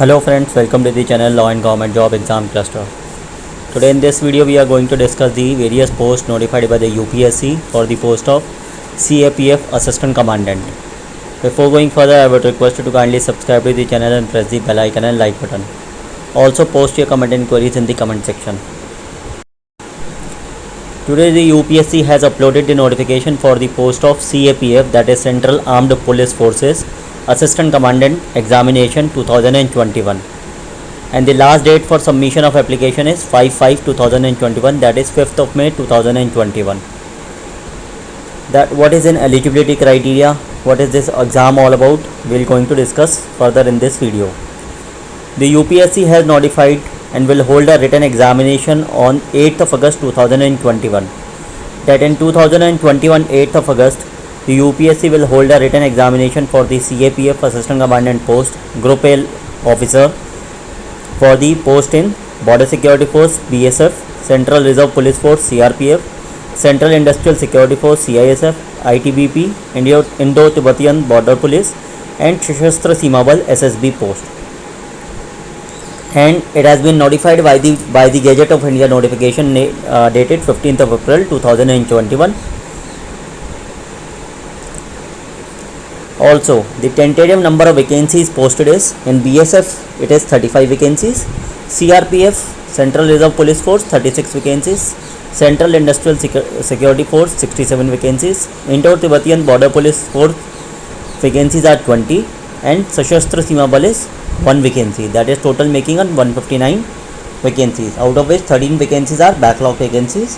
Hello friends, welcome to the channel Law and Government Job Exam Cluster. Today in this video we are going to discuss the various posts notified by the UPSC for the post of CAPF Assistant Commandant. Before going further, I would request you to kindly subscribe to the channel and press the bell icon and like button. Also post your comment and queries in the comment section. Today the UPSC has uploaded the notification for the post of CAPF, that is Central Armed Police Forces Assistant Commandant Examination 2021, and the last date for submission of application is 5/5/2021, that is 5th of May 2021. That what is an eligibility criteria, what is this exam all about, we are going to discuss further in this video. The UPSC has notified and will hold a written examination on 8th of August 2021. That in 2021 8th of August, the UPSC will hold a written examination for the CAPF Assistant Commandant post, Group A officer, for the post in Border Security Force BSF, Central Reserve Police Force CRPF, Central Industrial Security Force CISF, ITBP, Indo-Tibetan Border Police, and Sashastra Seema Bal SSB post. And it has been notified by the Gazette of India notification dated 15th of April 2021. Also, the tentative number of vacancies posted is in BSF it is 35 vacancies, CRPF Central Reserve Police Force 36 vacancies, Central Industrial Security Force 67 vacancies, Indo-Tibetan Border Police Force vacancies are 20, and Sashastra Seema Bal is 1 vacancy. That is total making on 159 vacancies, out of which 13 vacancies are backlog vacancies.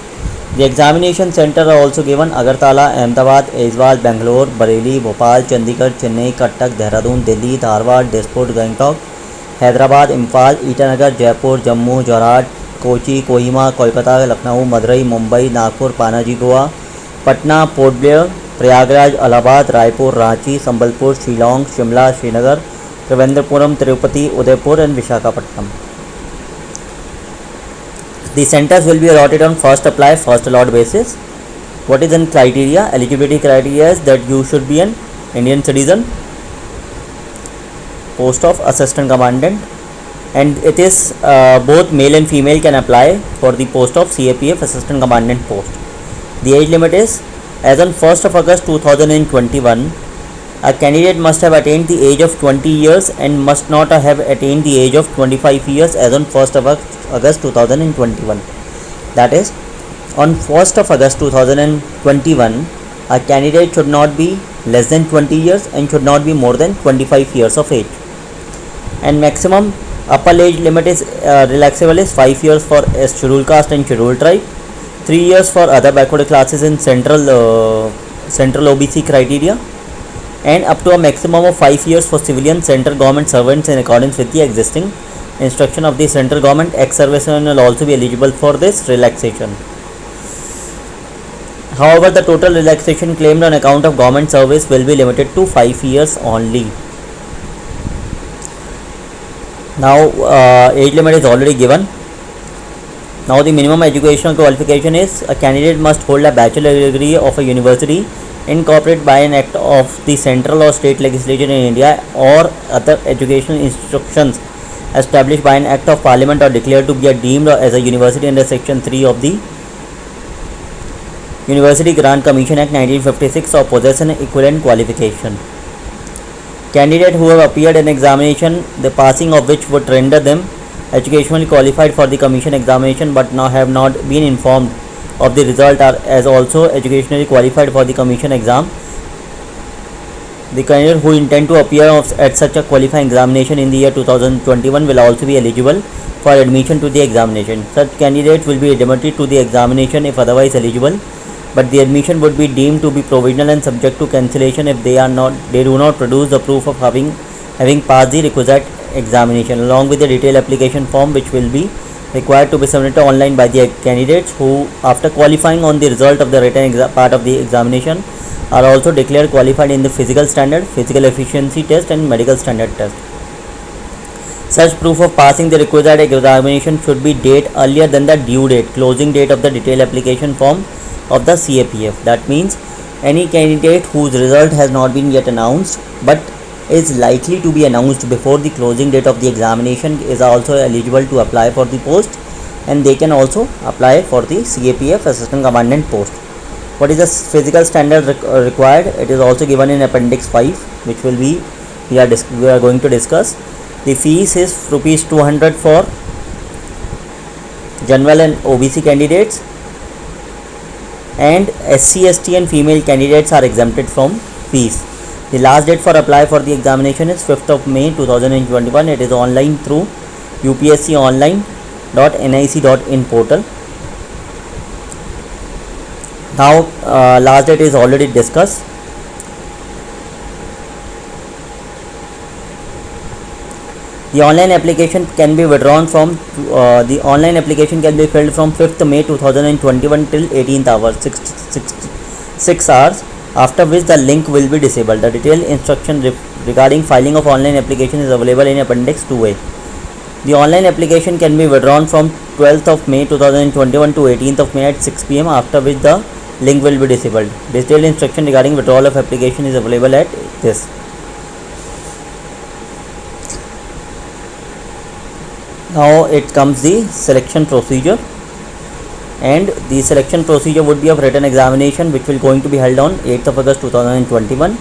The examination center are also given: Agartala, Ahmedabad, Aizawl, Bangalore, Bareilly, Bhopal, Chandigarh, Chennai, Cuttack, Dehradun, Delhi, Dharwad, Dispur, Gangtok, Hyderabad, Imphal, Itanagar, Jaipur, Jammu, Jorhat, Kochi, Kohima, Kolkata, Lucknow, Madurai, Mumbai, Nagpur, Panaji, Goa, Patna, Port Blair, Prayagraj, Allahabad, Raipur, Ranchi, Sambalpur, Shillong, Shimla, Srinagar, Trivandrum, Tirupati, Udaipur, and Visakhapatnam. The centers will be allotted on first apply, first allot basis. What is the criteria? Eligibility criteria is that you should be an Indian citizen, post of Assistant Commandant, and it is both male and female can apply for the post of CAPF Assistant Commandant post. The age limit is, as on 1st of August 2021, a candidate must have attained the age of 20 years and must not have attained the age of 25 years as on 1st of August 2021. That is, on 1st of August 2021, a candidate should not be less than 20 years and should not be more than 25 years of age. And maximum upper age limit is relaxable is 5 years for scheduled caste and scheduled tribe, 3 years for other backward classes in central OBC criteria, and up to a maximum of 5 years for civilian central government servants in accordance with the existing instruction of the central government. Ex-servicemen will also be eligible for this relaxation. However, the total relaxation claimed on account of government service will be limited to 5 years only. Now, age limit is already given. Now, the minimum educational qualification is a candidate must hold a bachelor degree of a university incorporated by an act of the central or state legislature in India, or other educational institutions established by an act of parliament or declared to be deemed as a university under section 3 of the University Grant Commission Act 1956, or possess an equivalent qualification. Candidate who have appeared in examination, the passing of which would render them educationally qualified for the commission examination but now have not been informed of the result, are as also educationally qualified for the commission exam. The candidate who intend to appear at such a qualifying examination in the year 2021 will also be eligible for admission to the examination. Such candidates will be admitted to the examination if otherwise eligible, but the admission would be deemed to be provisional and subject to cancellation if they do not produce the proof of having passed the requisite examination, along with the detailed application form, which will be required to be submitted online by the candidates who, after qualifying on the result of the written part of the examination, are also declared qualified in the physical standard, physical efficiency test, and medical standard test. Such proof of passing the requisite examination should be date earlier than the due date, closing date of the detailed application form of the CAPF. That means any candidate whose result has not been yet announced but is likely to be announced before the closing date of the examination is also eligible to apply for the post, and they can also apply for the CAPF assistant commandant post. What is the physical standard required? It is also given in appendix 5, which will be we are going to discuss. The fees is rupees 200 for general and OBC candidates, and SC, ST and female candidates are exempted from fees. The last date for apply for the examination is 5th of May 2021. It is online through upsconline.nic.in portal. Now last date is already discussed. The online application can be withdrawn from the online application can be filled from 5th May 2021 till 18th hour 6 hours, after which the link will be disabled. The detailed instruction regarding filing of online application is available in appendix 2A. The online application can be withdrawn from 12th of May 2021 to 18th of May at 6 pm, after which the link will be disabled. Detailed instruction regarding withdrawal of application is available at this. Now it comes the selection procedure, and the selection procedure would be of written examination, which will going to be held on 8th of August 2021.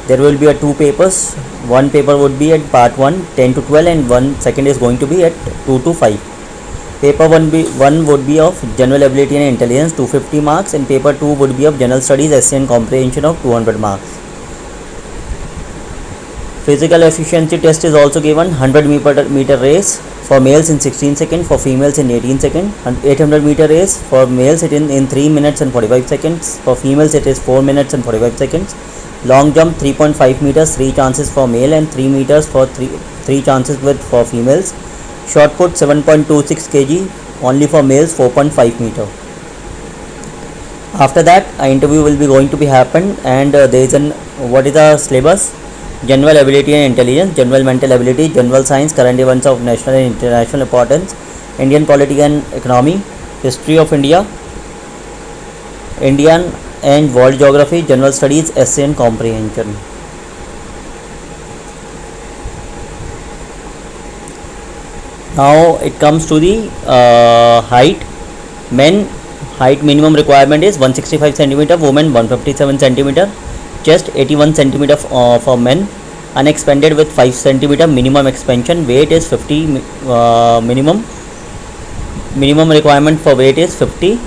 There will be 2 papers. One paper would be at part 1 10 to 12, and one second is going to be at 2 to 5. Paper 1 would be of general ability and intelligence 250 marks, and paper 2 would be of general studies, essay and comprehension of 200 marks. Physical efficiency test is also given. 100 meter race for males in 16 seconds, for females in 18 seconds, and 800 meter race for males it in 3 minutes and 45 seconds, for females it is 4 minutes and 45 seconds. Long jump 3.5 meters, 3 chances for male, and 3 meters for 3 chances for females. Shot put 7.26 kg only for males, 4.5 meter. After that, an interview will be going to be happen, and there is what is the syllabus? General ability and intelligence, general mental ability, general science, current events of national and international importance, Indian politics and economy, history of India, Indian and world geography, general studies, essay and comprehension. Now it comes to the height. Men height minimum requirement is 165 cm, women 157 cm. Chest 81 cm for men, unexpanded with 5 cm minimum expansion. Weight is 50 minimum requirement for weight is 50,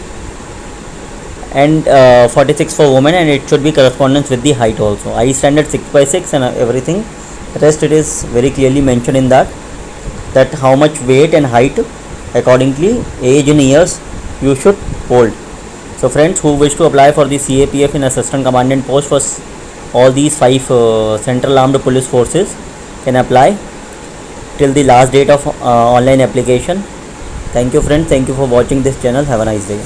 and 46 for women, and it should be correspondence with the height also. I standard 6x6 and everything. Rest it is very clearly mentioned in that how much weight and height accordingly, age in years you should hold. So friends who wish to apply for the CAPF in assistant commandant post for all these 5 central armed police forces can apply till the last date of online application. Thank you friends, thank you for watching this channel. Have a nice day.